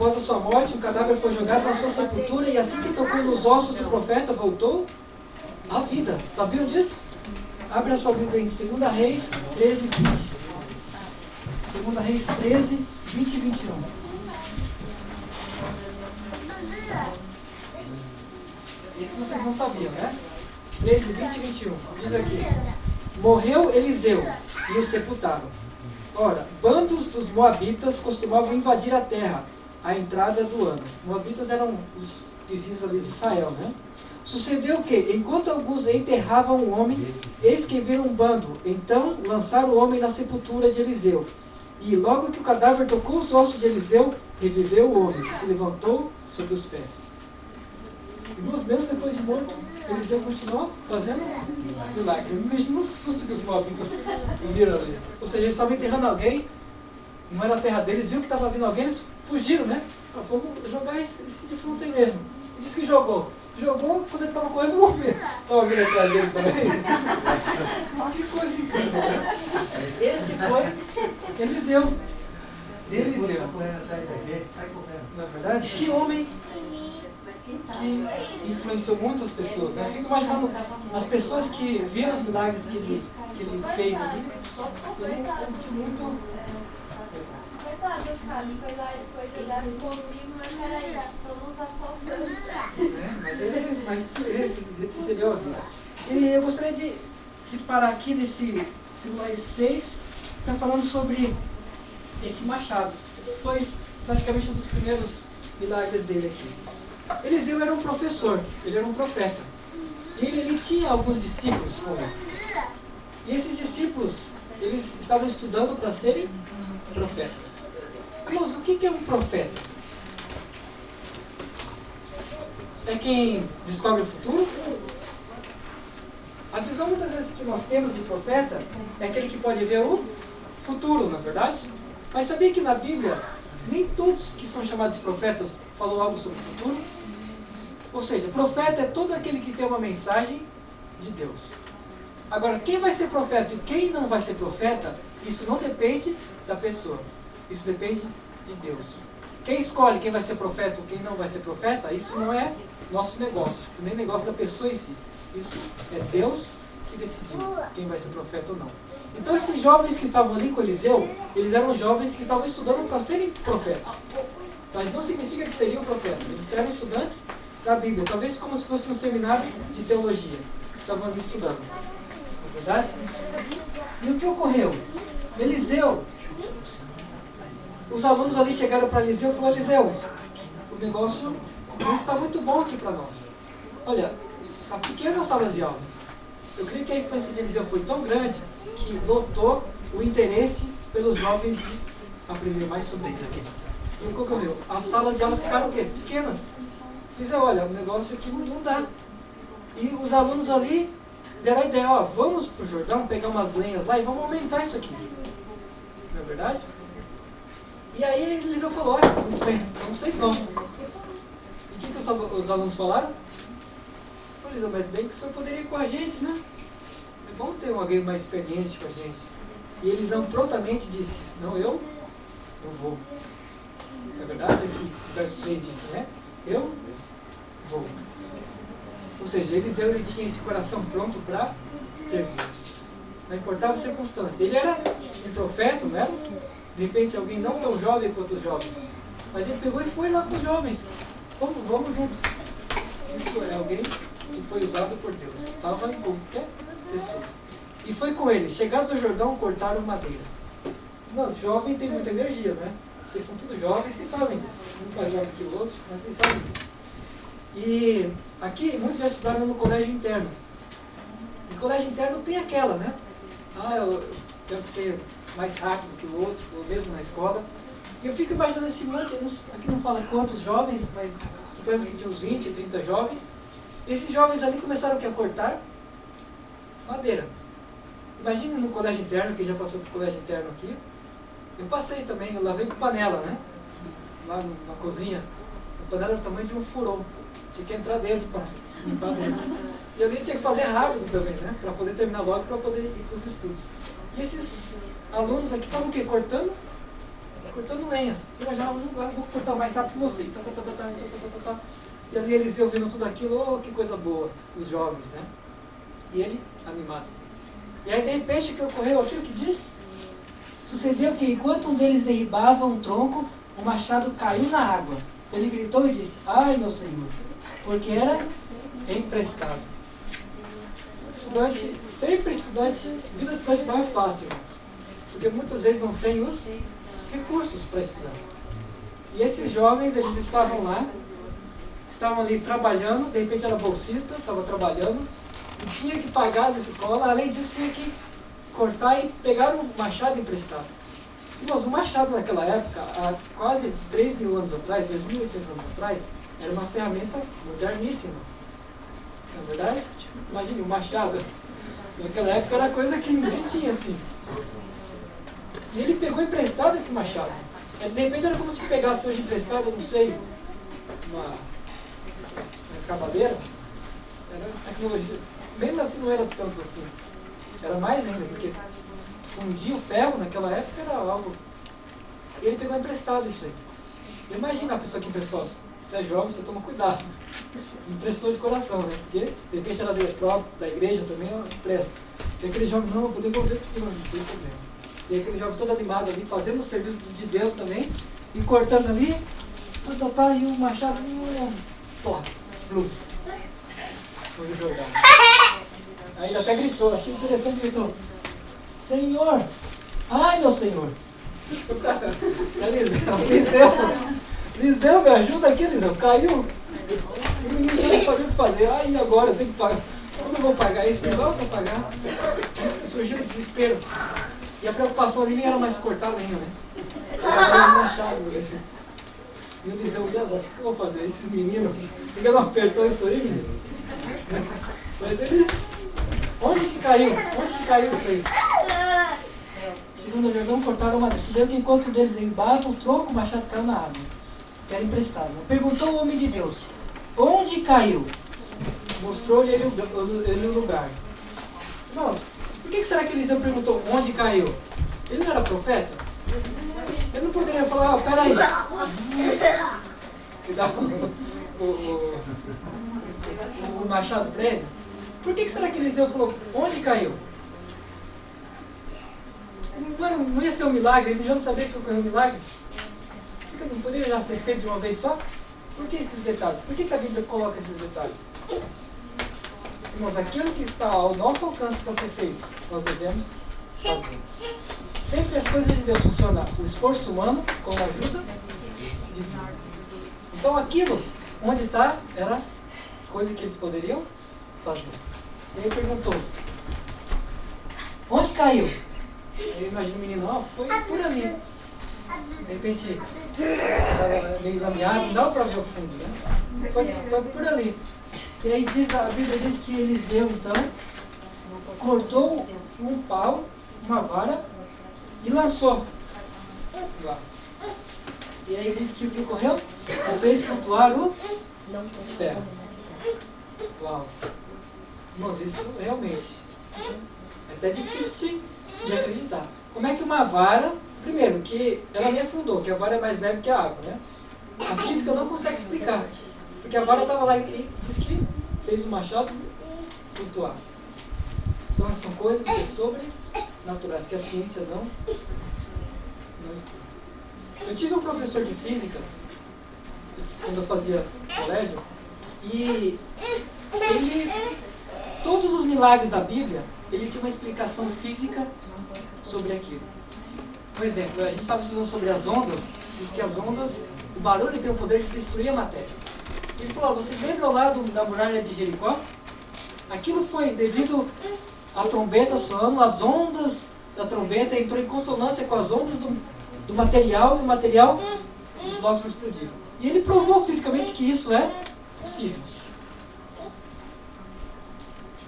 Após a sua morte, um cadáver foi jogado na sua sepultura e assim que tocou nos ossos do profeta, voltou à vida. Sabiam disso? Abre a sua Bíblia em 2 Reis 13, 20. 2 Reis 13, 20 e 21. Esse vocês não sabiam, né? 13, 20 e 21. Diz aqui: morreu Eliseu e o sepultaram. Ora, bandos dos moabitas costumavam invadir a terra à entrada do ano. Moabitas eram os vizinhos ali de Israel, né? Sucedeu que, enquanto alguns enterravam um homem, eis que viram um bando. Então lançaram o homem na sepultura de Eliseu. E logo que o cadáver tocou os ossos de Eliseu, reviveu o homem e se levantou sobre os pés. Irmãos, mesmo depois de morto, Eliseu continuou fazendo milagres. Eu imagino o susto que os moabitas viram ali. Ou seja, eles estavam enterrando alguém, não era a terra deles, viu que estava vindo alguém, eles fugiram, né? Vamos jogar esse defunto aí mesmo. Ele disse que jogou. Jogou, quando eles estavam correndo, o homem estava vindo atrás deles também. Que coisa incrível, né? Esse foi Eliseu. Eliseu. Na verdade, que homem que influenciou muitas pessoas, né? Eu fico imaginando as pessoas que viram os milagres que ele fez ali. Ele sentiu muito. Foi jogado comigo, mas peraí, vamos assaltando. Mas ele recebeu a vida. E eu gostaria de parar aqui nesse 6, que está falando sobre esse machado. Foi praticamente um dos primeiros milagres dele aqui. Eliseu era um professor, ele era um profeta. E ele tinha alguns discípulos com ele. E esses discípulos, eles estavam estudando para serem profetas. Mas o que é um profeta? É quem descobre o futuro? A visão muitas vezes que nós temos de profeta é aquele que pode ver o futuro, na verdade? Mas sabia que na Bíblia, nem todos que são chamados de profetas falam algo sobre o futuro? Ou seja, profeta é todo aquele que tem uma mensagem de Deus. Agora, quem vai ser profeta e quem não vai ser profeta, isso não depende da pessoa. Isso depende de Deus. Quem escolhe quem vai ser profeta ou quem não vai ser profeta, isso não é nosso negócio, nem negócio da pessoa em si. Isso é Deus que decidiu quem vai ser profeta ou não. Então esses jovens que estavam ali com Eliseu, eles eram jovens que estavam estudando para serem profetas. Mas não significa que seriam profetas, eles eram estudantes da Bíblia, talvez como se fosse um seminário de teologia. Estavam ali estudando. Não é verdade? E o que ocorreu? Eliseu, os alunos ali chegaram para Eliseu e falaram: Eliseu, o negócio não está muito bom aqui para nós. Olha, está pequena a sala de aula. Eu creio que a influência de Eliseu foi tão grande que lotou o interesse pelos jovens de aprender mais sobre Deus. E o que ocorreu? As salas de aula ficaram o quê? Pequenas. Eliseu, olha, o negócio aqui não dá. E os alunos ali deram a ideia: ó, vamos para o Jordão pegar umas lenhas lá e vamos aumentar isso aqui. Não é verdade? E aí Eliseu falou: olha, muito bem, então vocês vão. E o que os alunos falaram? Eliseu, mas bem que o senhor poderia ir com a gente, né? É bom ter alguém mais experiente com a gente. E Eliseu prontamente disse: não, eu vou. É verdade? Aqui o verso 3 disse, né? Eu vou. Ou seja, Eliseu ele tinha esse coração pronto para servir. Não importava a circunstância. Ele era um profeta, não era? De repente alguém não tão jovem quanto os jovens. Mas ele pegou e foi lá com os jovens. Vamos juntos. Isso é alguém que foi usado por Deus. Estava em qualquer pessoa. E foi com eles. Chegados ao Jordão, cortaram madeira. Mas jovem tem muita energia, né? Vocês são todos jovens, vocês sabem disso. Uns mais jovens que os outros, mas vocês sabem disso. E aqui, muitos já estudaram no colégio interno. E colégio interno tem aquela, né? Eu quero ser mais rápido que o outro, ou mesmo na escola. E eu fico imaginando esse monte, aqui não fala quantos jovens, mas suponhamos que tinha uns 20, 30 jovens. Esses jovens ali começaram a cortar madeira. Imagine no colégio interno, quem já passou por colégio interno aqui. Eu passei também, eu lavei com panela, né? Lá na cozinha. A panela era do tamanho de um furão. Tinha que entrar dentro para limpar dentro. E ali tinha que fazer rápido também, né? Para poder terminar logo, para poder ir para os estudos. E esses alunos aqui estavam o quê? Cortando cortando lenha. Eu já vou cortar mais rápido que você. E ali Eliseu vendo tudo aquilo, oh, que coisa boa, os jovens, né? E ele animado. E aí de repente que ocorreu aquilo que diz? Sucedeu que enquanto um deles derribava um tronco, o machado caiu na água. Ele gritou e disse, ai meu Senhor, porque era emprestado. Estudante, sempre estudante, vida de estudante não é fácil, irmãos, porque muitas vezes não tem os recursos para estudar. E esses jovens, eles estavam lá, estavam ali trabalhando, de repente era bolsista, estava trabalhando, e tinha que pagar as escolas, além disso tinha que cortar e pegar o machado emprestado. Mas o machado naquela época, há quase 3.000 anos atrás, 2.800 anos atrás, era uma ferramenta moderníssima. Não é verdade? Imagine, o machado, naquela época era coisa que ninguém tinha assim. E ele pegou emprestado esse machado. De repente era como se pegasse hoje emprestado, não sei, uma escavadeira. Era tecnologia. Mesmo assim não era tanto assim. Era mais ainda, porque fundir o ferro naquela época era algo. E ele pegou emprestado isso aí. Imagina a pessoa que emprestou. Você é jovem, você toma cuidado. Emprestou de coração, né? Porque de repente era da igreja também, empresta. E aquele jovem, não, eu vou devolver para o senhor, não tem problema. E aquele jovem todo animado ali, fazendo o serviço de Deus também, e cortando ali, e o machado, porra, blum. Foi no Jordão. Aí ele até gritou, achei interessante, gritou, Senhor, ai meu Senhor. Eliseu, me ajuda aqui, Eliseu, caiu. O menino não sabia o que fazer, ai agora, eu tenho que pagar. Como eu vou pagar isso? Não dá para pagar. Surgiu o desespero. E a preocupação ali nem era mais cortar a lenha, né? Era machado, né? E o Eliseu, e agora, o que eu vou fazer? Esses meninos, por que não apertou isso aí, menino? Mas ele, onde que caiu? Onde que caiu isso aí? Chegando ao Jordão, cortaram uma dessa. Deu que enquanto um deles derribava o tronco, o machado caiu na água, que era emprestado. Né? Perguntou o homem de Deus, onde caiu? Mostrou-lhe ele o lugar. Irmãos, por que será que Eliseu perguntou onde caiu? Ele não era profeta? Ele não poderia falar, peraí. E dar o machado para ele? Por que será que Eliseu falou, onde caiu? Não ia ser um milagre, ele já não sabia que ocorreu um milagre? Por que não poderia já ser feito de uma vez só? Por que esses detalhes? Por que a Bíblia coloca esses detalhes? Irmãos, aquilo que está ao nosso alcance para ser feito, nós devemos fazer. Sempre as coisas de Deus funcionam, o esforço humano com a ajuda divina. Então aquilo, onde está, era coisa que eles poderiam fazer. E aí perguntou, onde caiu? Aí imagina o menino, foi por ali. De repente, estava meio lameado, não dava para ver o fundo, né? Foi por ali. E aí a Bíblia diz que Eliseu, então, cortou um pau, uma vara, e lançou lá. E aí diz que o que ocorreu? Ele fez flutuar o ferro. Uau! Irmãos, isso realmente é até difícil de acreditar. Como é que uma vara, primeiro, que ela nem afundou, que a vara é mais leve que a água, né? A física não consegue explicar. Porque a vara estava lá e diz que fez o machado flutuar. Então são coisas que sobrenaturais, que a ciência não explica. Eu tive um professor de física, quando eu fazia colégio, e todos os milagres da Bíblia, ele tinha uma explicação física sobre aquilo. Por exemplo, a gente estava estudando sobre as ondas, diz que as ondas, o barulho tem o poder de destruir a matéria. Ele falou, vocês lembram lá da muralha de Jericó? Aquilo foi devido à trombeta soando, as ondas da trombeta entrou em consonância com as ondas do material, e o material, os blocos explodiram. E ele provou fisicamente que isso é possível.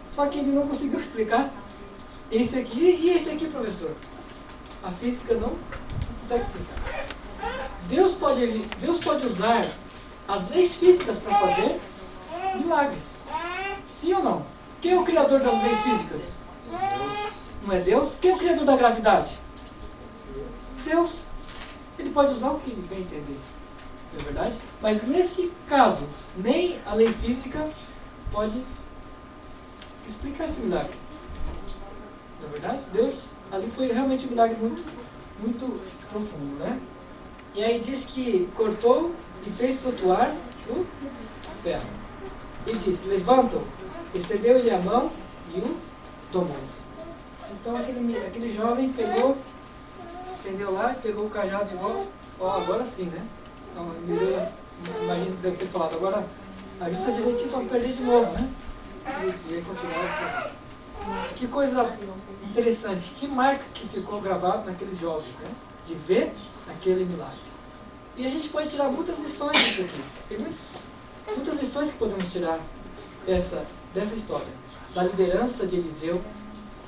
Só que ele não conseguiu explicar esse aqui e esse aqui, professor. A física não consegue explicar. Deus pode usar as leis físicas para fazer milagres. Sim ou não? Quem é o criador das leis físicas? Não é Deus? Quem é o criador da gravidade? Deus. ele pode usar o que ele bem entender, não é verdade? Mas nesse caso, nem a lei física pode explicar esse milagre, não é verdade? Deus, ali foi realmente um milagre muito, muito profundo, né? E aí diz que cortou e fez flutuar o ferro. E disse, levanta-o, estendeu-lhe a mão e o tomou. Então aquele jovem pegou, estendeu lá e pegou o cajado de volta. Agora sim, né? Então, eu imagino que deve ter falado, agora ajusta direitinho para perder de novo, né? E aí continuar. Que coisa interessante, que marca que ficou gravado naqueles jovens, né? De ver aquele milagre. E a gente pode tirar muitas lições disso aqui. Tem muitas lições que podemos tirar dessa história. Da liderança de Eliseu,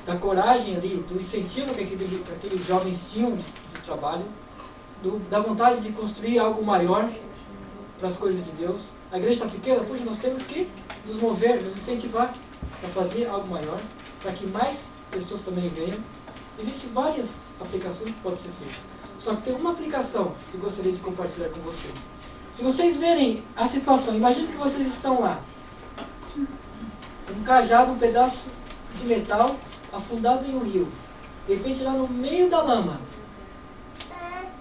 da coragem ali, do incentivo que aqueles jovens tinham de trabalho, da vontade de construir algo maior para as coisas de Deus. A igreja está pequena, puxa, nós temos que nos mover, nos incentivar para fazer algo maior, para que mais pessoas também venham. Existem várias aplicações que podem ser feitas. Só que tem uma aplicação que eu gostaria de compartilhar com vocês. Se vocês verem a situação, imagine que vocês estão lá. Um cajado, um pedaço de metal afundado em um rio. De repente lá no meio da lama.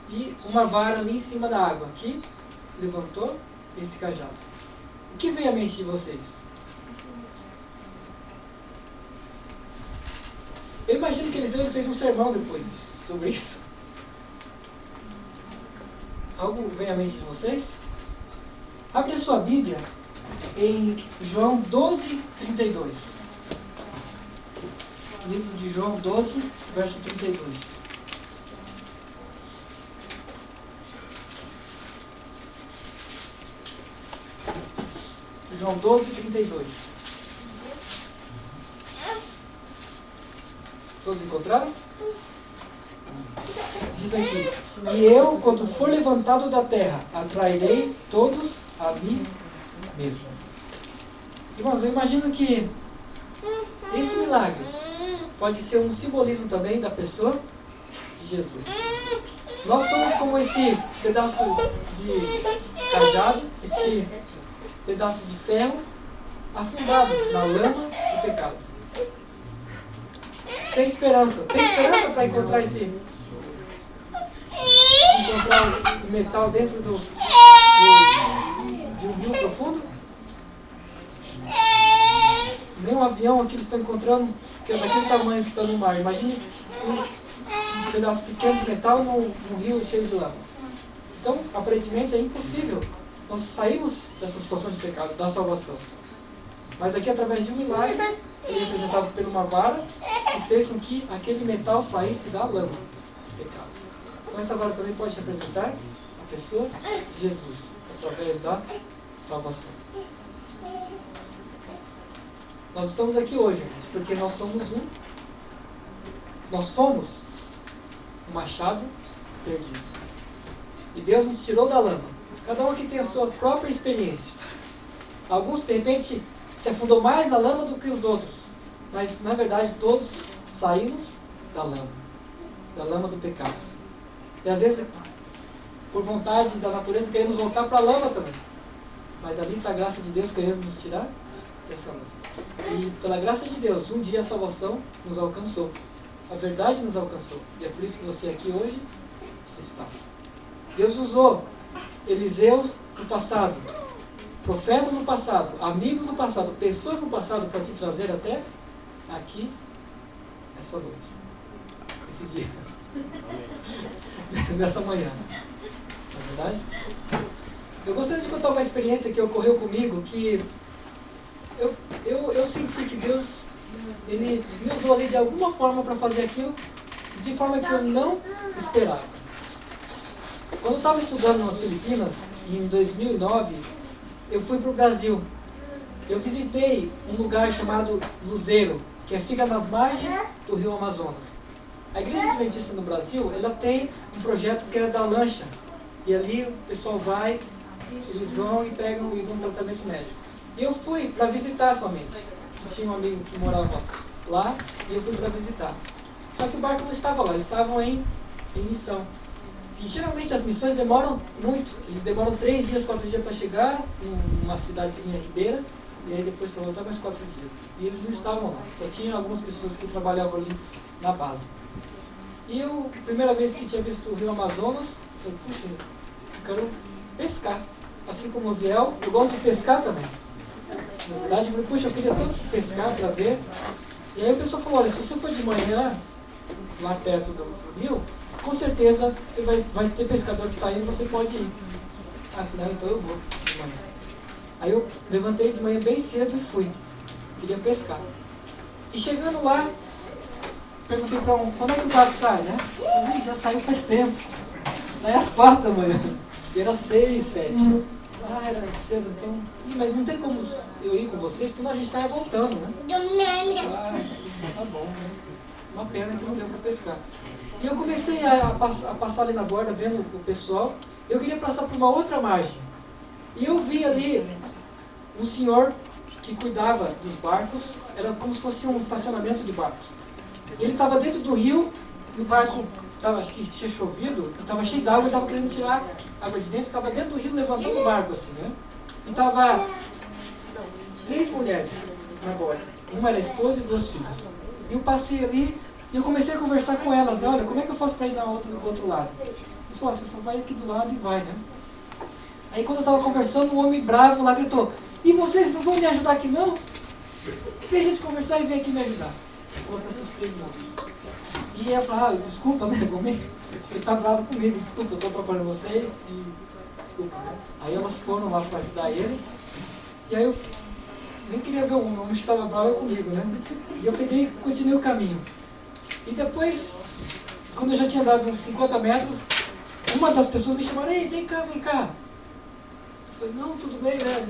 E uma vara ali em cima da água. Aqui levantou esse cajado. O que veio à mente de vocês? Eu imagino que Eliseu fez um sermão depois disso, sobre isso. Algo vem à mente de vocês? Abre a sua Bíblia em João 12, 32. Livro de João 12, verso 32. João 12, 32. Todos encontraram? Diz aqui, e eu, quando for levantado da terra, atrairei todos a mim mesmo. Irmãos, eu imagino que esse milagre pode ser um simbolismo também da pessoa de Jesus. Nós somos como esse pedaço de cajado, esse pedaço de ferro afundado na lama do pecado. Sem esperança. Tem esperança para encontrar encontrar o metal dentro de um rio profundo? Nem um avião aqui eles estão encontrando, que é daquele tamanho que está no mar. Imagine um pedaço pequeno de metal num rio cheio de lama. Então, aparentemente, é impossível nós sairmos dessa situação de pecado, da salvação. Mas aqui, através de um milagre, ele é representado por uma vara, que fez com que aquele metal saísse da lama do pecado. Então, essa vara também pode representar a pessoa de Jesus, através da salvação. Nós estamos aqui hoje, irmãos, porque nós fomos um machado perdido. E Deus nos tirou da lama. Cada um aqui tem a sua própria experiência. Alguns, de repente, se afundou mais na lama do que os outros. Mas, na verdade, todos saímos da lama do pecado. E às vezes, por vontade da natureza, queremos voltar para a lama também. Mas ali está a graça de Deus querendo nos tirar dessa lama. E pela graça de Deus, um dia a salvação nos alcançou. A verdade nos alcançou. E é por isso que você aqui hoje está. Deus usou Eliseu no passado, profetas no passado, amigos no passado, pessoas no passado para te trazer até aqui, essa noite, esse dia, nessa manhã. Não é verdade? Eu gostaria de contar uma experiência que ocorreu comigo, que eu senti que Deus ele me usou ali de alguma forma para fazer aquilo de forma que eu não esperava. Quando eu estava estudando nas Filipinas, em 2009, eu fui para o Brasil. Eu visitei um lugar chamado Luzeiro, que fica nas margens do rio Amazonas. A Igreja Adventista no Brasil, ela tem um projeto que é da lancha. E ali o pessoal vai, eles vão e pegam e dão um tratamento médico. E eu fui para visitar somente. Tinha um amigo que morava lá e eu fui para visitar. Só que o barco não estava lá, eles estavam em missão. E geralmente as missões demoram muito. Eles demoram 3 dias, 4 dias para chegar numa cidadezinha ribeira. E aí depois para voltar mais 4 dias. E eles não estavam lá. Só tinha algumas pessoas que trabalhavam ali na base. E eu, primeira vez que tinha visto o Rio Amazonas, falei, puxa, eu quero pescar. Assim como o Ziel, eu gosto de pescar também. Na verdade, eu falei, puxa, eu queria tanto pescar para ver. E aí o pessoal falou, olha, se você for de manhã, lá perto do rio, com certeza você vai ter pescador que está indo, você pode ir. Aí eu falei, então eu vou de manhã. Aí eu levantei de manhã bem cedo e fui. Queria pescar. E chegando lá, perguntei para quando é que o barco sai, né? Eu falei, já saiu faz tempo. Sai às 4 da manhã. E era 6, 7. Era cedo, então... mas não tem como eu ir com vocês, porque a gente estava voltando, né? Tá bom, né? Uma pena que não deu para pescar. E eu comecei a passar ali na borda, vendo o pessoal. Eu queria passar por uma outra margem. E eu vi ali um senhor que cuidava dos barcos. Era como se fosse um estacionamento de barcos. Ele estava dentro do rio, e o barco acho que tinha chovido, estava cheio d'água, ele estava querendo tirar água de dentro, estava dentro do rio levantando o barco assim, né? E estava 3 mulheres na borda. Uma era a esposa e 2 filhas. E eu passei ali e eu comecei a conversar com elas, né? Olha, como é que eu faço para ir do outro lado? Eles falaram, você só vai aqui do lado e vai, né? Aí quando eu estava conversando, um homem bravo lá gritou, e vocês não vão me ajudar aqui não? Deixa de conversar e vem aqui me ajudar. Falou para essas 3 moças. E ela falou, desculpa, né, ele tá bravo comigo, desculpa, eu tô atrapalhando vocês, e desculpa, né. Aí elas foram lá para ajudar ele, e aí eu nem queria ver o homem que estava bravo comigo, né. E eu peguei e continuei o caminho. E depois, quando eu já tinha dado uns 50 metros, uma das pessoas me chamou, ei, vem cá, vem cá. Eu falei, não, tudo bem, né,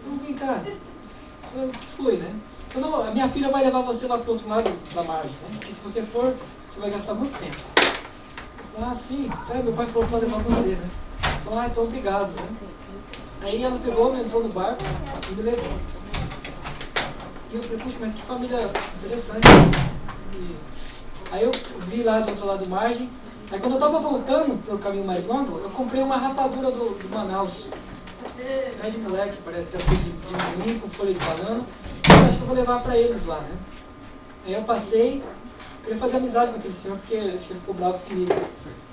não, vem cá. Eu falei, o que foi, né? Eu falei, não, a minha filha vai levar você lá para o outro lado da margem, né? Porque se você for, você vai gastar muito tempo. Eu falei, sim, meu pai falou para levar você, né? Eu falei, então obrigado, né? Aí ela pegou, me entrou no barco e me levou. E eu falei, puxa, mas que família interessante. E aí eu vi lá do outro lado da margem. Aí quando eu estava voltando pelo caminho mais longo, eu comprei uma rapadura do Manaus. Até de moleque, parece que era feito de amendoim com folha de banana. Eu acho que eu vou levar para eles lá, né? Aí eu passei, queria fazer amizade com aquele senhor, porque acho que ele ficou bravo comigo.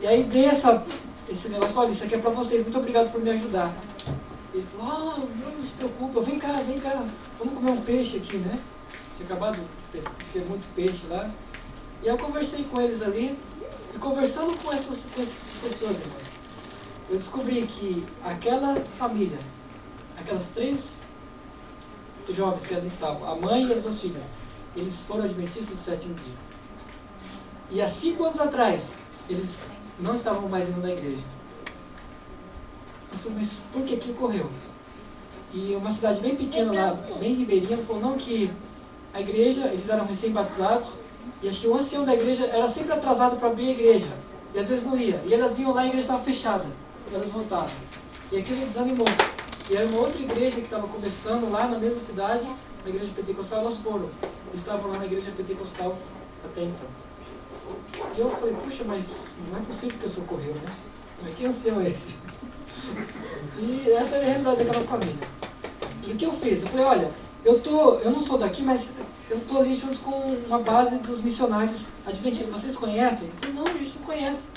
E aí dei esse negócio, olha, isso aqui é para vocês, muito obrigado por me ajudar. Ele falou, não se preocupa, vem cá, vamos comer um peixe aqui, né? Tinha acabado de pesquisar muito peixe lá. E aí eu conversei com eles ali, e conversando com essas pessoas, irmãs, eu descobri que aquela família, aquelas 3 jovens que ali estavam, a mãe e as 2 filhas, eles foram adventistas do 7º dia. E há 5 anos atrás, eles não estavam mais indo da igreja. Eu falei, mas por que ocorreu? E uma cidade bem pequena lá, bem ribeirinha, falou, não, que a igreja, eles eram recém-batizados, e acho que o ancião da igreja era sempre atrasado para abrir a igreja, e às vezes não ia. E elas iam lá e a igreja estava fechada, e elas voltavam. E aquilo desanimou. E era uma outra igreja que estava começando lá na mesma cidade, na igreja pentecostal, elas foram. Estavam lá na igreja pentecostal até então. E eu falei, puxa, mas não é possível que eu socorreu, né? Mas que ancião é esse? E essa era a realidade daquela família. E o que eu fiz? Eu falei, olha, eu não sou daqui, mas eu estou ali junto com uma base dos missionários adventistas. Vocês conhecem? Eu falei, não, a gente não conhece.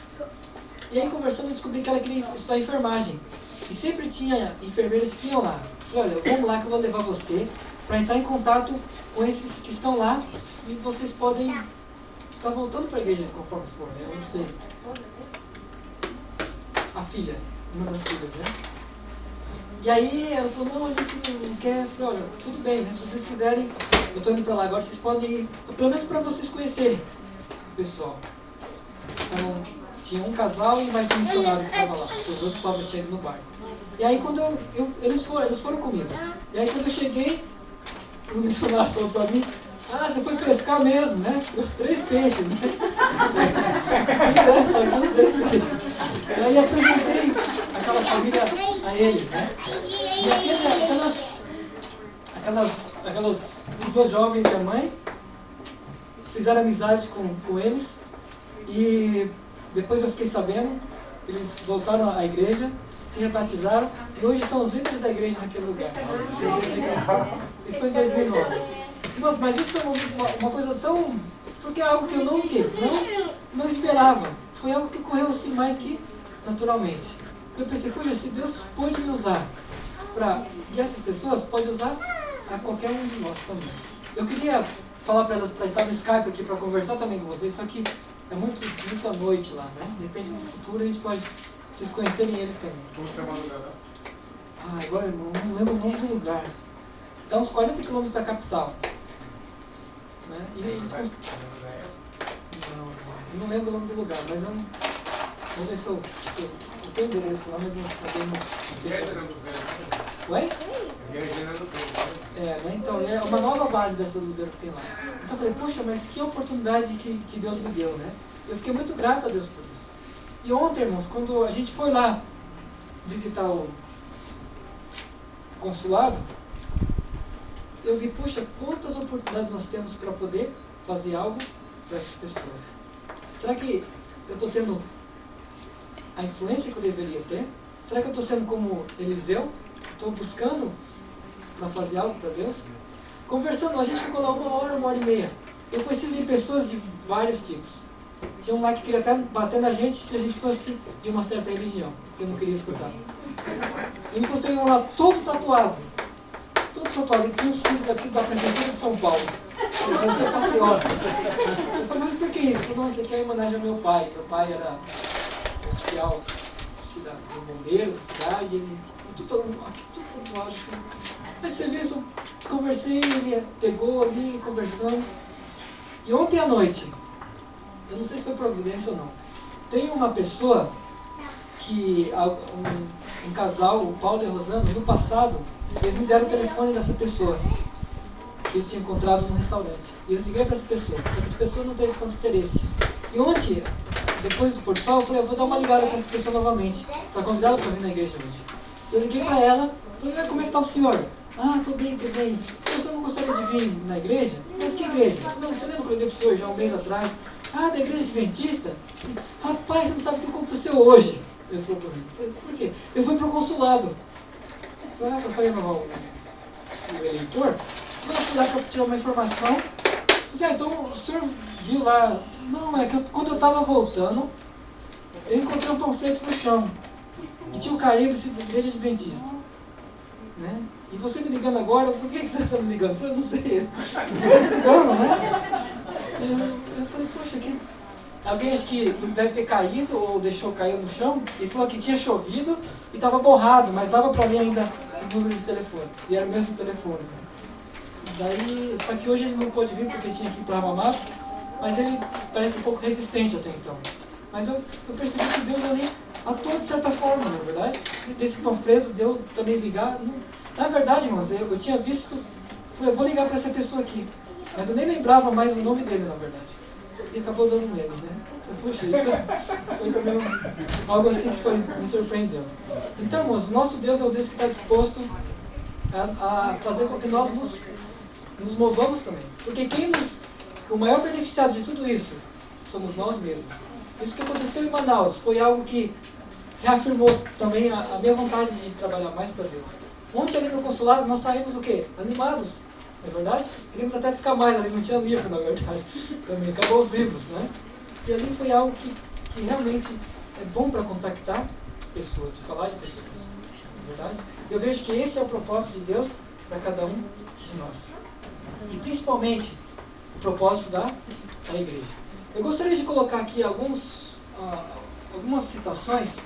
E aí, conversando, eu descobri que ela queria estudar enfermagem. E sempre tinha enfermeiros que iam lá. Eu falei, olha, vamos lá que eu vou levar você para entrar em contato com esses que estão lá e vocês podem estar voltando para a igreja conforme for, né? Eu não sei. A filha, uma das filhas, né? E aí ela falou, não, a gente não quer. Eu falei, olha, tudo bem, né? Se vocês quiserem, eu estou indo para lá agora, vocês podem ir, pelo menos para vocês conhecerem o pessoal. Então, tinha um casal e mais um missionário que estava lá. Os outros estavam chegando no barco. E aí quando eles foram comigo. E aí quando eu cheguei, os missionários falaram para mim, você foi pescar mesmo, né? 3 peixes, né? Sim, né? Paguei os 3 peixes. E aí apresentei aquela família a eles, né? E aquelas 2 jovens e a mãe fizeram amizade com eles. E depois eu fiquei sabendo, eles voltaram à igreja, se rebatizaram e hoje são os líderes da igreja naquele lugar. A igreja cresceu. Isso foi em 2009. Irmãos, mas isso foi uma coisa tão... Porque é algo que eu não esperava. Foi algo que ocorreu assim mais que naturalmente. Eu pensei, poxa, se Deus pôde me usar para guiar essas pessoas, pode usar a qualquer um de nós também. Eu queria falar para elas para estar no Skype aqui para conversar também com vocês, só que é muito à noite lá, né? De repente no futuro a gente pode vocês conhecerem eles também. Como chama o lugar? Agora eu não lembro o nome do lugar. Dá uns 40 quilômetros da capital. Né? E eles não lembro o nome do lugar, mas vamos ver se eu tenho endereço lá, mas eu acabei não. Oi? Né? Então é uma nova base dessa Luzeiro que tem lá. Então eu falei, puxa, mas que oportunidade que Deus me deu, né? Eu fiquei muito grato a Deus por isso. E ontem, irmãos, quando a gente foi lá visitar o consulado, eu vi, puxa, quantas oportunidades nós temos para poder fazer algo para essas pessoas. Será que eu estou tendo a influência que eu deveria ter? Será que eu estou sendo como Eliseu? Estou buscando para fazer algo para Deus? Conversando, a gente ficou lá 1h30. Eu conheci ali pessoas de vários tipos. Tinha um lá que queria até bater na gente se a gente fosse de uma certa religião, porque eu não queria escutar. Eu encontrei um lá todo tatuado. E tinha um símbolo aqui da Prefeitura de São Paulo. Ele parecia patriota. Eu falei, mas por que isso? Ele falou, não, isso aqui é em homenagem ao meu pai. Meu pai era oficial do bombeiro da cidade. Ele tudo tatuado. Assim. Mas você vê, eu conversei, ele pegou ali, conversando. E ontem à noite, eu não sei se foi providência ou não, tem uma pessoa que, um casal, o Paulo e a Rosana, no passado, eles me deram o telefone dessa pessoa, que eles tinham encontrado num restaurante. E eu liguei para essa pessoa, só que essa pessoa não teve tanto interesse. E ontem, depois do pôr do sol, eu falei, eu vou dar uma ligada para essa pessoa novamente, para convidá-la para vir na igreja hoje. Eu liguei para ela, falei, como é que está o senhor? Estou bem. O senhor não gostaria de vir na igreja? Mas que igreja? Não, você lembra que eu liguei para o senhor já um mês atrás? Da igreja adventista? Assim, rapaz, você não sabe o que aconteceu hoje. Ele falou para mim. Eu falei, por quê? Eu fui para o consulado. Eu falei, você foi renovar o eleitor? Eu fui lá para tirar uma informação. Eu falei, então o senhor viu lá? Não, é que quando eu estava voltando, eu encontrei um panfleto no chão. E tinha um carimbo da igreja adventista. Né? E você me ligando agora, por que você está me ligando? Eu falei, não sei. Eu estou te ligando, né? Eu falei, poxa, alguém acho que deve ter caído ou deixou cair no chão. Ele falou que tinha chovido e estava borrado, mas dava para mim ainda o número de telefone. E era o mesmo telefone. Né? Daí, só que hoje ele não pôde vir porque tinha que ir para Amamatsu, mas ele parece um pouco resistente até então. Mas eu percebi que Deus ali atuou de certa forma, na verdade. Desse panfleto deu também ligar. Na verdade, irmãos, eu tinha visto, falei, eu vou ligar para essa pessoa aqui. Mas eu nem lembrava mais o nome dele, na verdade. E acabou dando nele, né? Puxa, isso foi também algo assim que me surpreendeu. Então, irmãos, nosso Deus é o Deus que está disposto a fazer com que nós nos movamos também. Porque o maior beneficiado de tudo isso somos nós mesmos. Isso que aconteceu em Manaus foi algo que reafirmou também a minha vontade de trabalhar mais para Deus. Ontem ali no consulado nós saímos o quê? Animados. Não é verdade? Queríamos até ficar mais, ali não tinha livro, na verdade. Também acabou os livros, né? E ali foi algo que realmente é bom para contactar pessoas e falar de pessoas. Não é verdade? Eu vejo que esse é o propósito de Deus para cada um de nós. E principalmente o propósito da igreja. Eu gostaria de colocar aqui algumas citações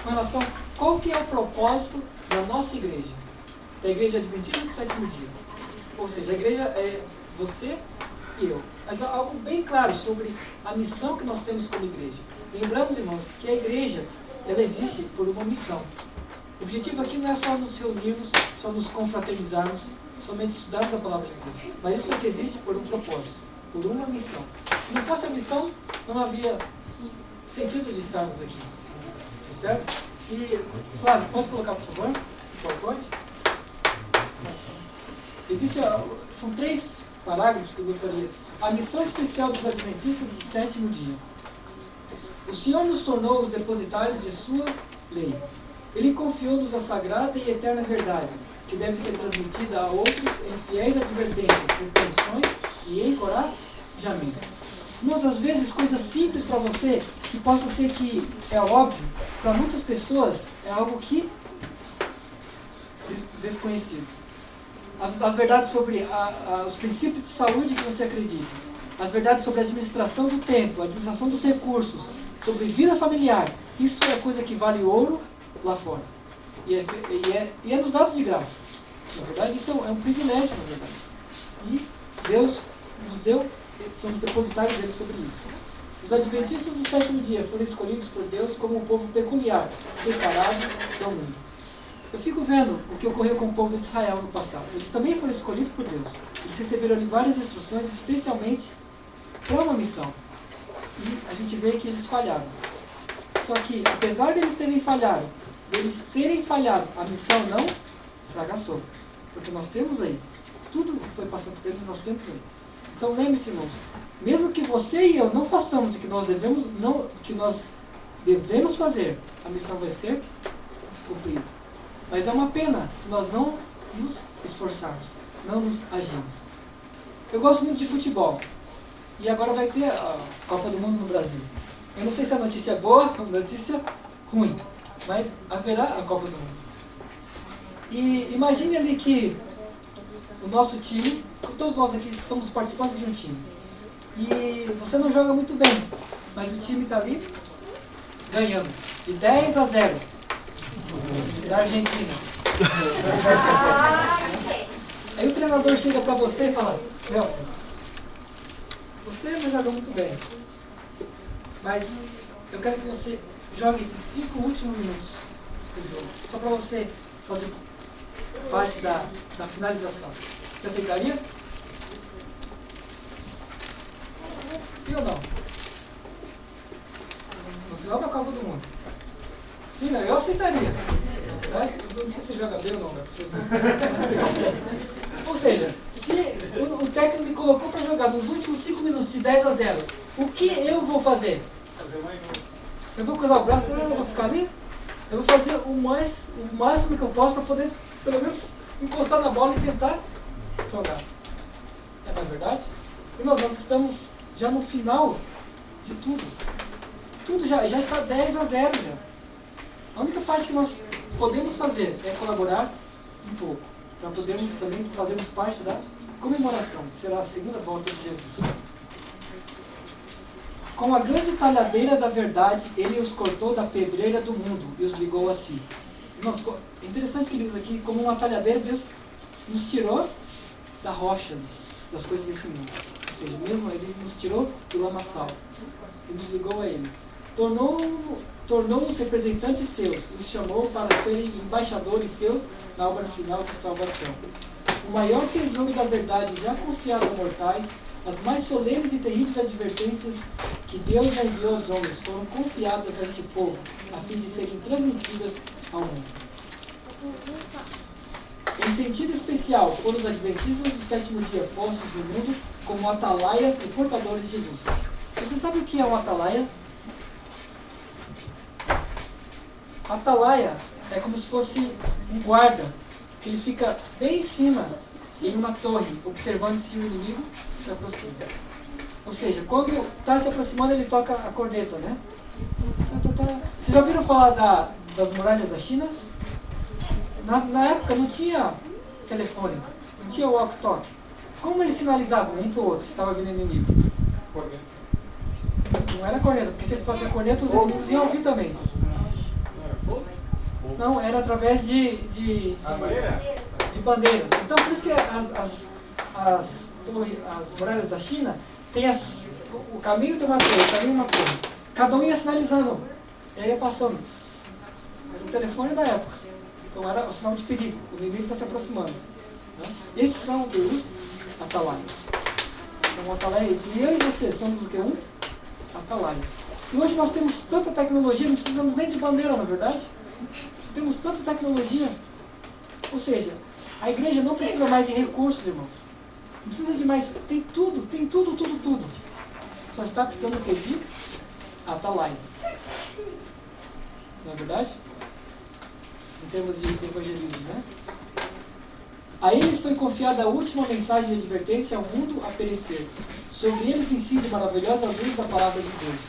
com relação a qual que é o propósito da nossa igreja. Da igreja adventista do sétimo dia. Ou seja, a igreja é você e eu. Mas há algo bem claro sobre a missão que nós temos como igreja. Lembramos, irmãos, que a igreja ela existe por uma missão. O objetivo aqui não é só nos reunirmos, só nos confraternizarmos, somente estudarmos a palavra de Deus. Mas isso aqui existe por um propósito, por uma missão. Se não fosse a missão, não havia sentido de estarmos aqui. Tá certo? E, Flávio, pode colocar, por favor, o PowerPoint? São 3 parágrafos que eu gostaria. A missão especial dos adventistas do sétimo dia. O Senhor nos tornou os depositários de sua lei. Ele confiou-nos a sagrada e eterna verdade, que deve ser transmitida a outros em fiéis advertências, repreensões e encorajamento. Irmãos, às vezes coisas simples para você, que possa ser que é óbvio, para muitas pessoas é algo que desconhecido. As verdades sobre os princípios de saúde que você acredita, as verdades sobre a administração do tempo, a administração dos recursos, sobre vida familiar, isso é coisa que vale ouro lá fora. E é nos dado de graça. Na verdade, isso é um privilégio, na verdade. E Deus nos deu, somos depositários dele sobre isso. Os adventistas do sétimo dia foram escolhidos por Deus como um povo peculiar, separado do mundo. Eu fico vendo o que ocorreu com o povo de Israel no passado. Eles também foram escolhidos por Deus. Eles receberam ali várias instruções, especialmente para uma missão. E a gente vê que eles falharam. Só que, apesar deles terem falhado, a missão não fracassou. Porque nós temos aí, tudo o que foi passando por eles, nós temos aí. Então lembre-se, irmãos, mesmo que você e eu não façamos o que nós devemos fazer, a missão vai ser cumprida. Mas é uma pena se nós não nos esforçarmos, não nos agirmos. Eu gosto muito de futebol. E agora vai ter a Copa do Mundo no Brasil. Eu não sei se a notícia é boa ou notícia ruim, mas haverá a Copa do Mundo. E imagine ali que o nosso time, todos nós aqui somos participantes de um time. E você não joga muito bem, mas o time está ali ganhando de 10-0 da Argentina. Aí o treinador chega para você e fala: meu filho, você não joga muito bem, mas eu quero que você jogue esses 5 últimos minutos do jogo, só para você fazer parte da finalização. Você aceitaria? Sim ou não? No final da Copa do Mundo. Sim, não, eu aceitaria. Na verdade, eu não sei se você joga bem ou não, mas vocês têm uma explicação. Ou seja, se o técnico me colocou para jogar nos últimos 5 minutos de 10-0, o que eu vou fazer? Eu vou cruzar o braço, eu vou ficar ali? Eu vou fazer o máximo que eu posso para poder, pelo menos, encostar na bola e tentar jogar. É na verdade? Irmãos, nós estamos já no final de tudo. Tudo já está 10-0 já. A única parte que nós podemos fazer é colaborar um pouco, para podermos também fazermos parte da comemoração, que será a segunda volta de Jesus. Com a grande talhadeira da verdade, ele os cortou da pedreira do mundo e os ligou a si. Irmãos, é interessante que ele usa aqui, como uma talhadeira, Deus nos tirou da rocha, das coisas desse mundo. Ou seja, mesmo ele nos tirou do lamaçal e nos ligou a ele. Tornou-os representantes seus, os chamou para serem embaixadores seus na obra final de salvação. O maior tesouro da verdade já confiado a mortais, as mais solenes e terríveis advertências que Deus já enviou aos homens foram confiadas a este povo, a fim de serem transmitidas ao mundo. Em sentido especial, foram os adventistas do sétimo dia postos no mundo como atalaias e portadores de luz. Você sabe o que é um atalaia? Atalaia é como se fosse um guarda, que ele fica bem em cima, em uma torre, observando se o inimigo se aproxima. Ou seja, quando está se aproximando, ele toca a corneta, né? Vocês já ouviram falar das muralhas da China? Na época não tinha telefone, não tinha walkie-talkie. Como eles sinalizavam um para o outro se estava vindo inimigo? Não era corneta, porque se eles fazem corneta, os inimigos iam ouvir também. Não, era através de bandeiras. Então, por isso que as muralhas da China tem o caminho tem uma torre, o caminho uma torre. Cada um ia sinalizando. E aí ia passando. Era o telefone da época. Então era o sinal de perigo. O inimigo está se aproximando. Né? Esses são os atalaias. Então, o atalaia é isso. E eu e você somos o que? Um atalaia. E hoje nós temos tanta tecnologia, não precisamos nem de bandeira, na verdade. Temos tanta tecnologia. Ou seja, a igreja não precisa mais de recursos, irmãos. Não precisa de mais. Tem tudo. Só está precisando ter de atalaias. Não é verdade? Em termos de evangelismo, né? A eles foi confiada a última mensagem de advertência ao mundo a perecer. Sobre eles incide maravilhosa luz da palavra de Deus.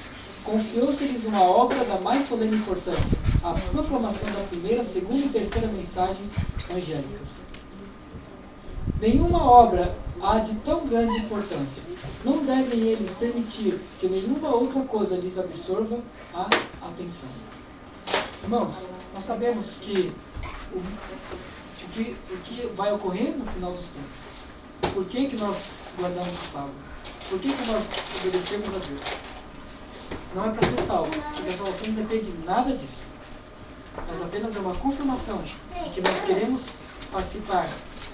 Confiou-se-lhes uma obra da mais solene importância, a proclamação da primeira, segunda e terceira mensagens angélicas. Nenhuma obra há de tão grande importância. Não devem eles permitir que nenhuma outra coisa lhes absorva a atenção. Irmãos, nós sabemos que o que vai ocorrer no final dos tempos. Por que nós guardamos o sábado? Por que nós obedecemos a Deus? Não é para ser salvo, porque a salvação não depende de nada disso. Mas apenas é uma confirmação de que nós queremos participar.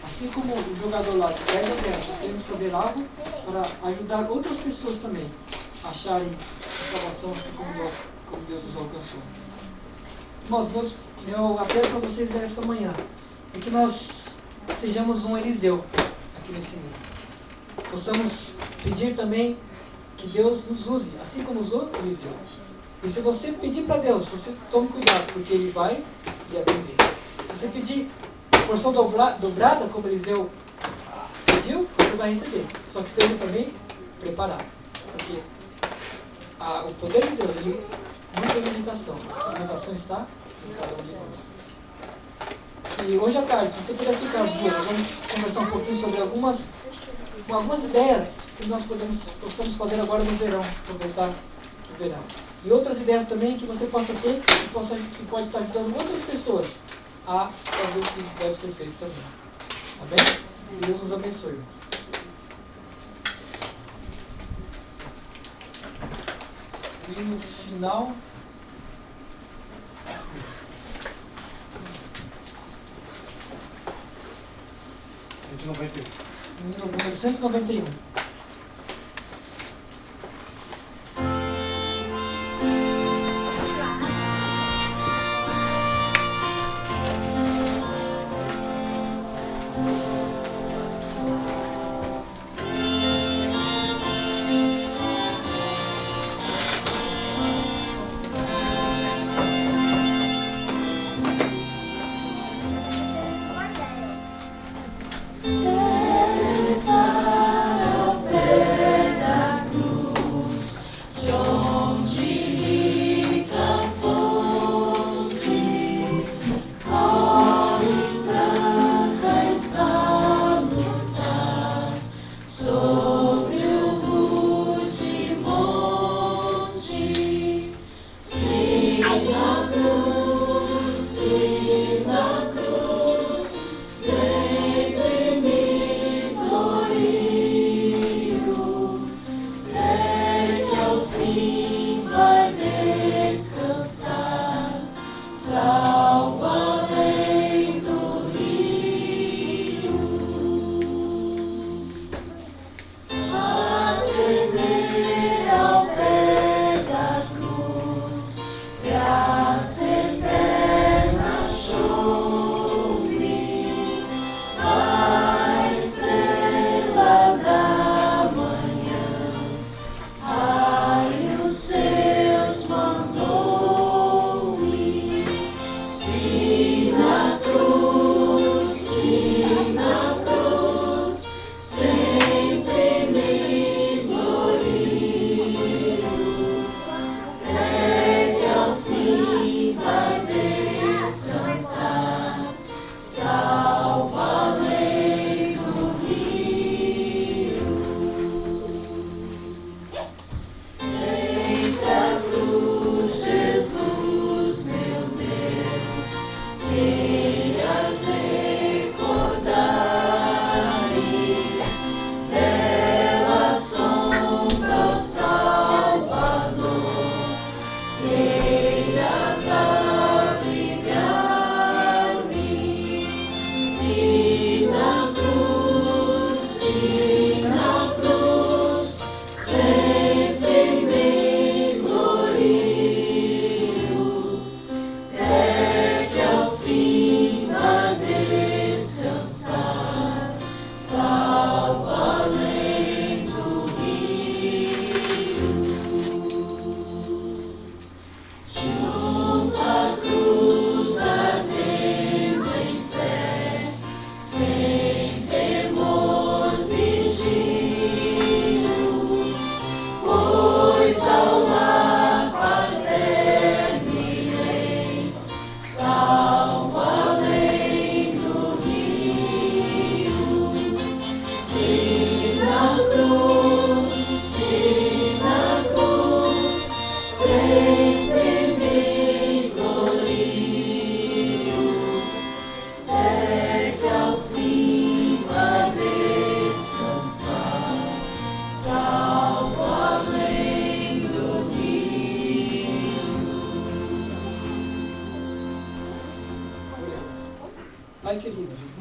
Assim como o jogador lá de 10 a 0, nós queremos fazer algo para ajudar outras pessoas também a acharem a salvação assim como Deus nos alcançou. Irmãos, meu apelo para vocês essa manhã é que nós sejamos um Eliseu aqui nesse mundo. Possamos pedir também que Deus nos use, assim como usou Eliseu. E se você pedir para Deus, você tome cuidado, porque Ele vai lhe atender. Se você pedir porção dobrada, como Eliseu pediu, você vai receber. Só que seja também preparado. Porque o poder de Deus, ele não tem limitação. A limitação está em cada um de nós. Que hoje à tarde, se você puder ficar as duas, nós vamos conversar um pouquinho sobre algumas ideias que nós possamos fazer agora no verão, aproveitar o verão. E outras ideias também que você possa ter, que pode estar ajudando outras pessoas a fazer o que deve ser feito também. Amém? Que Deus nos abençoe, irmãos. E no final... Número 191. There is not a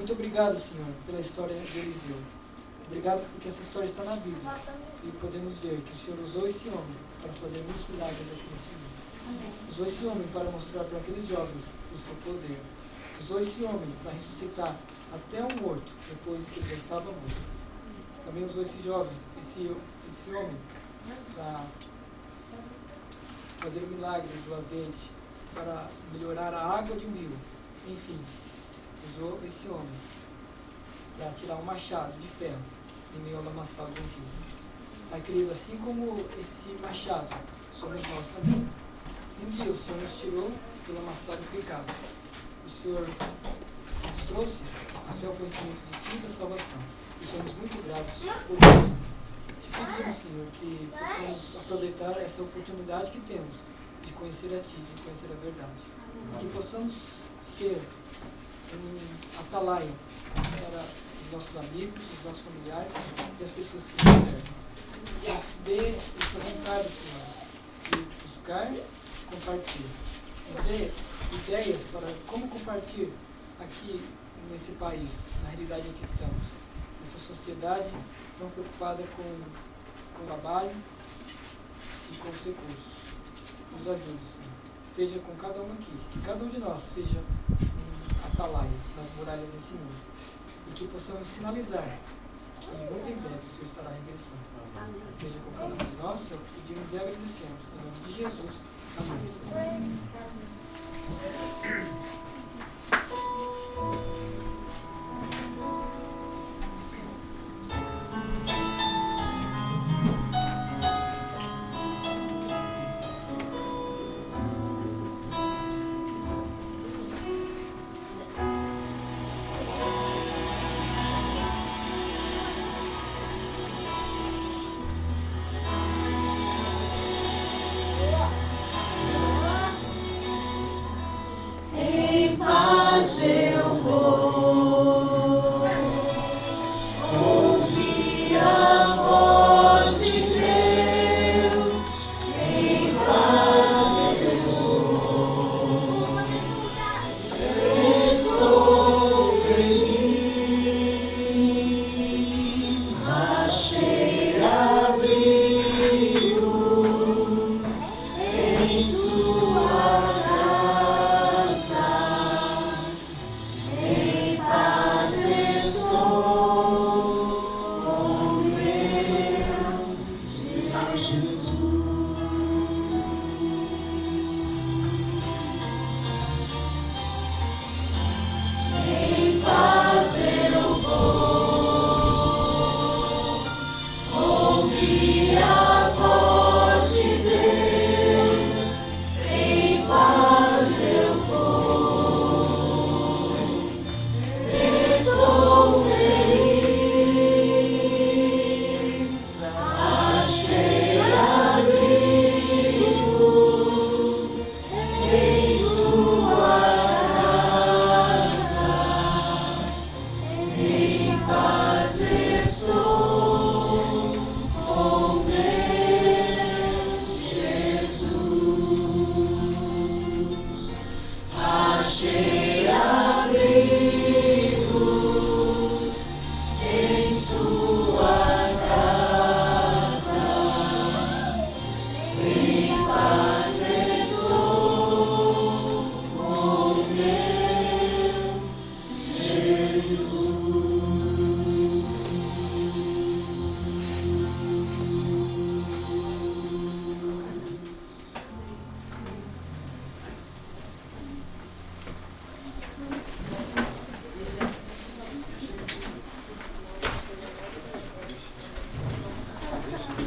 Muito obrigado, Senhor, pela história de Eliseu. Obrigado porque essa história está na Bíblia. E podemos ver que o Senhor usou esse homem para fazer muitos milagres aqui nesse mundo. Usou esse homem para mostrar para aqueles jovens o seu poder. Usou esse homem para ressuscitar até um morto, depois que ele já estava morto. Também usou esse jovem, esse homem, para fazer o milagre do azeite, para melhorar a água de um rio. Enfim, usou esse homem para tirar um machado de ferro em meio ao lamaçal de um rio. Pai querido, assim como esse machado, somos nós também. Um dia o Senhor nos tirou do lamaçal do pecado. O Senhor nos trouxe até o conhecimento de Ti e da salvação. E somos muito gratos por isso. Te pedimos, Senhor, que possamos aproveitar essa oportunidade que temos de conhecer a Ti, de conhecer a verdade. E que possamos ser um atalaia para os nossos amigos, os nossos familiares e as pessoas que nos servem. Nos dê essa vontade, Senhor, de buscar e compartilhar. Nos dê ideias para como compartilhar aqui nesse país, na realidade em que estamos. Nessa sociedade tão preocupada com o trabalho e com os recursos. Nos ajude, Senhor. Esteja com cada um aqui. Que cada um de nós seja um atalaia nas muralhas desse mundo. E que possamos sinalizar que muito em breve o Senhor estará regressando. Esteja com cada um de nós, é o que pedimos e agradecemos. Em nome de Jesus. Amém, Senhor.